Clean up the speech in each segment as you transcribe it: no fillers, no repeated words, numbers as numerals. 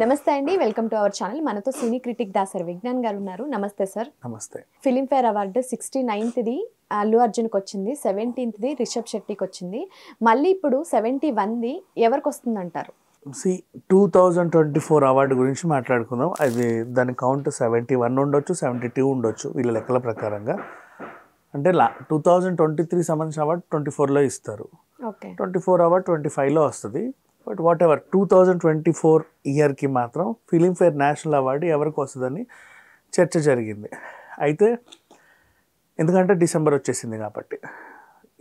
నమస్తే అండి, welcome to our channel. మనతో సినీ క్రిటిక్ దాసరి విజ్ఞాన్ గారు ఉన్నారు. నమస్తే సార్. నమస్తే. ఫిలింఫేర్ అవార్డు 69th అల్లు అర్జున్కి వచ్చింది, 17th రిషబ్ శెట్టికి వచ్చింది, మళ్ళీ ఇప్పుడు 71 ఎవరికి వస్తుందంటారు? 2024 అవార్డు గురించి మాట్లాడుకుందాం. అది దాని కౌంట్ 71 ఉండొచ్చు, 72 ఉండొచ్చు వీళ్ళ లెక్కల ప్రకారంగా. అంటే 2023 సంబంధించిన అవార్డు 24లో ఇస్తారు, 24 అవార్డు 25లో వస్తుంది. బట్ వాట్ ఎవర్ 2024 ఇయర్కి మాత్రం ఫిలింఫేర్ నేషనల్ అవార్డు ఎవరికి వస్తుందని చర్చ జరిగింది. అయితే ఎందుకంటే డిసెంబర్ వచ్చేసింది కాబట్టి,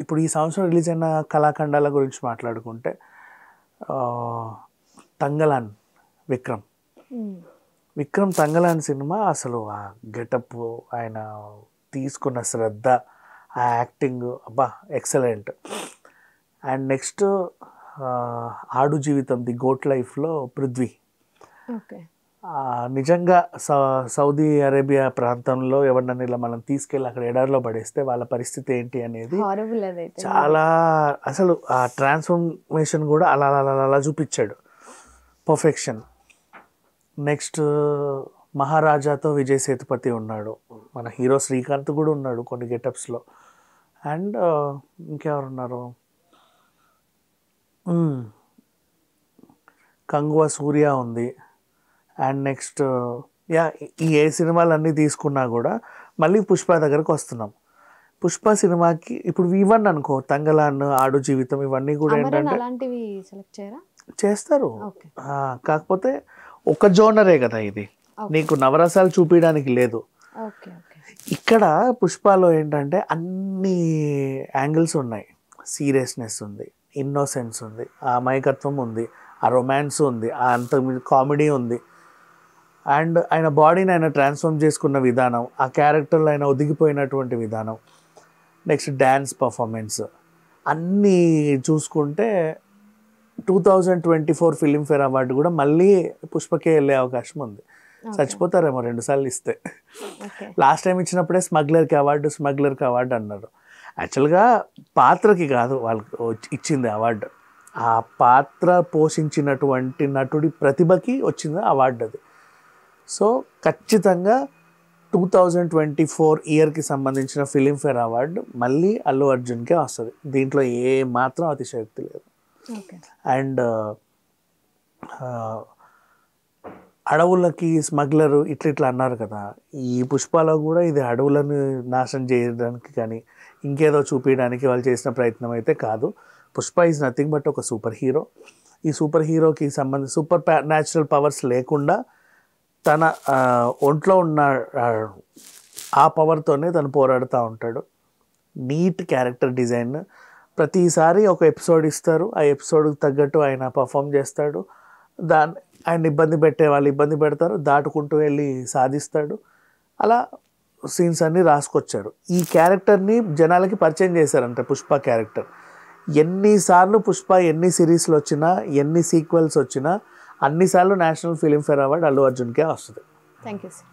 ఇప్పుడు ఈ సంవత్సరం రిలీజ్ అయిన కళాఖండాల గురించి మాట్లాడుకుంటే తంగలాన్ విక్రమ్ తంగలాన్ సినిమా అసలు ఆ గెటప్, ఆయన తీసుకున్న శ్రద్ధ, ఆ యాక్టింగ్ అబ్బా ఎక్సలెంట్. అండ్ నెక్స్ట్ ఆడు జీవితం ది గోట్ లైఫ్లో పృథ్వీ నిజంగా సౌదీ అరేబియా ప్రాంతంలో ఎవరినైనా ఇలా మనం తీసుకెళ్ళి అక్కడ ఎడారిలో పడేస్తే వాళ్ళ పరిస్థితి ఏంటి అనేది చాలా, అసలు ఆ ట్రాన్స్ఫర్మేషన్ కూడా అలా అలా అలా చూపించాడు, పర్ఫెక్షన్. నెక్స్ట్ మహారాజాతో విజయ్ సేతుపతి ఉన్నాడు, మన హీరో శ్రీకాంత్ కూడా ఉన్నాడు కొన్ని గెటప్స్లో. అండ్ ఇంకెవరున్నారు, కంగువ సూర్య ఉంది. అండ్ నెక్స్ట్ ఈ ఏ సినిమాలన్నీ తీసుకున్నా కూడా మళ్ళీ పుష్ప దగ్గరకు వస్తున్నాం. పుష్ప సినిమాకి ఇప్పుడు V1 అనుకో, తంగలాన్, ఆడు జీవితం ఇవన్నీ కూడా ఏంటంటే చేస్తారు. కాకపోతే ఒక జోనరే కదా ఇది, నీకు నవరసాలు చూపించడానికి లేదు. ఇక్కడ పుష్పలో ఏంటంటే అన్ని యాంగిల్స్ ఉన్నాయి, సీరియస్నెస్ ఉంది, ఇన్నోసెన్స్ ఉంది, ఆ అమాయకత్వం ఉంది, ఆ రొమాన్స్ ఉంది, ఆ అంత కామెడీ ఉంది. అండ్ ఆయన బాడీని ఆయన ట్రాన్స్ఫార్మ్ చేసుకున్న విధానం, ఆ క్యారెక్టర్లో ఆయన ఒదిగిపోయినటువంటి విధానం, నెక్స్ట్ డ్యాన్స్ పర్ఫార్మెన్స్ అన్నీ చూసుకుంటే 2024 ఫిలింఫేర్ అవార్డు కూడా మళ్ళీ పుష్పకే వెళ్ళే అవకాశం ఉంది. చచ్చిపోతారేమో 2 సార్లు ఇస్తే. లాస్ట్ టైం ఇచ్చినప్పుడే స్మగ్లర్కి అవార్డు అన్నారు. యాక్చువల్గా పాత్రకి కాదు వాళ్ళకి ఇచ్చింది అవార్డు, ఆ పాత్ర పోషించినటువంటి నటుడి ప్రతిభకి వచ్చింది అవార్డు అది. సో ఖచ్చితంగా 2024 ఇయర్కి సంబంధించిన ఫిలింఫేర్ అవార్డు మళ్ళీ అల్లు అర్జున్కే వస్తుంది, దీంట్లో ఏ మాత్రం అతిశయోక్తి లేదు. అండ్ అడవులకి స్మగ్లరు ఇట్లా అన్నారు కదా, ఈ పుష్పలో కూడా ఇది అడవులను నాశనం చేయడానికి కానీ ఇంకేదో చూపించడానికి వాళ్ళు చేసిన ప్రయత్నం అయితే కాదు. పుష్ప ఈజ్ నథింగ్ బట్ ఒక సూపర్ హీరో. ఈ సూపర్ హీరోకి సూపర్ న్యాచురల్ పవర్స్ లేకుండా తన ఒంట్లో ఉన్న ఆ పవర్తోనే తను పోరాడుతూ ఉంటాడు. నీట్ క్యారెక్టర్ డిజైన్, ప్రతిసారి ఒక ఎపిసోడ్ ఇస్తారు, ఆ ఎపిసోడ్కి తగ్గట్టు ఆయన పర్ఫామ్ చేస్తాడు. ఆయన ఇబ్బంది పెట్టే వాళ్ళు ఇబ్బంది పెడతారు, దాటుకుంటూ వెళ్ళి సాధిస్తాడు. అలా సీన్స్ అన్నీ రాసుకొచ్చారు. ఈ క్యారెక్టర్ని జనాలకి పరిచయం చేశారంట, పుష్ప క్యారెక్టర్. ఎన్నిసార్లు పుష్ప ఎన్ని సిరీస్లు వచ్చినా, ఎన్ని సీక్వెల్స్ వచ్చినా అన్నిసార్లు నేషనల్ ఫిలింఫేర్ అవార్డు అల్లు అర్జున్కే వస్తుంది. Thank you sir.